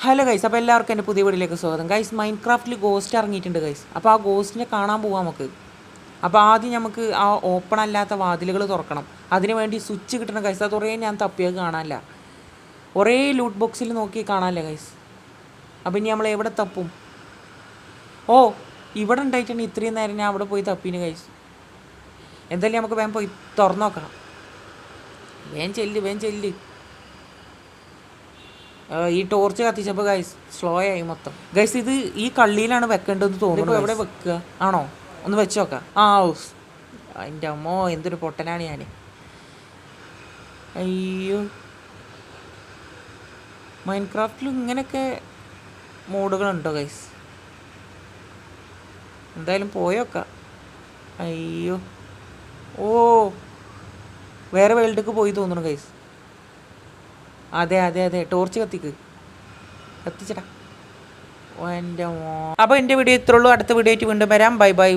Hello guys, അപ്പോൾ എല്ലാവർക്കും എൻ്റെ പുതിയ വീഡിയോയിലേക്ക് സ്വാഗതം. ഗൈസ്, മൈൻക്രാഫ്റ്റിൽ ഗോസ്റ്റ് ഇറങ്ങിയിട്ടുണ്ട് ഗൈസ്. അപ്പോൾ ആ ഗോസ്റ്റിനെ കാണാൻ പോവാം നമുക്ക്. അപ്പോൾ ആദ്യം നമുക്ക് ആ ഓപ്പൺ അല്ലാത്ത വാതിലുകൾ തുറക്കണം. അതിന് വേണ്ടി സ്വിച്ച് കിട്ടണം ഗൈസ്. അത് കുറേ ഞാൻ തപ്പിയത് കാണാനില്ല. കുറേ ലൂട്ട് ബോക്സിൽ നോക്കി കാണാനില്ല ഗൈസ്. അപ്പോൾ ഇനി നമ്മൾ എവിടെ തപ്പും? ഓ, ഇവിടെ ഉണ്ടായിട്ടുണ്ട്. ഇത്രയും നേരം ഞാൻ അവിടെ പോയി തപ്പീന് ഗൈസ്. എന്തായാലും നമുക്ക് വേഗം പോയി തുറന്നു നോക്കാം. വേഗം ചെല്ല്. ഈ ടോർച്ച് കത്തിച്ചപ്പോൾ ഗൈസ് സ്ലോ ആയി മൊത്തം. ഗൈസ്, ഇത് ഈ കള്ളിയിലാണ് വെക്കേണ്ടതെന്ന് തോന്നുന്നു. എവിടെ വെക്കുക ആണോ? ഒന്ന് വെച്ച് നോക്കാം. എൻ്റെ അമ്മോ, എന്തൊരു പൊട്ടനാണ് ഞാൻ. അയ്യോ, മൈൻക്രാഫ്റ്റിൽ ഇങ്ങനെയൊക്കെ മോഡുകളുണ്ടോ ഗൈസ്? എന്തായാലും പോയോക്കാം. അയ്യോ, ഓ, വേറെ വേൾഡിലേക്ക് പോയി തോന്നുന്നു ഗൈസ്. അതെ, ടോർച്ച് കത്തിച്ചടാ. എൻ്റെ മോ. അപ്പോൾ എൻ്റെ വീഡിയോ ഇത്രയുള്ളൂ. അടുത്ത വീഡിയോ ആയിട്ട് വീണ്ടും വരാം. ബൈ.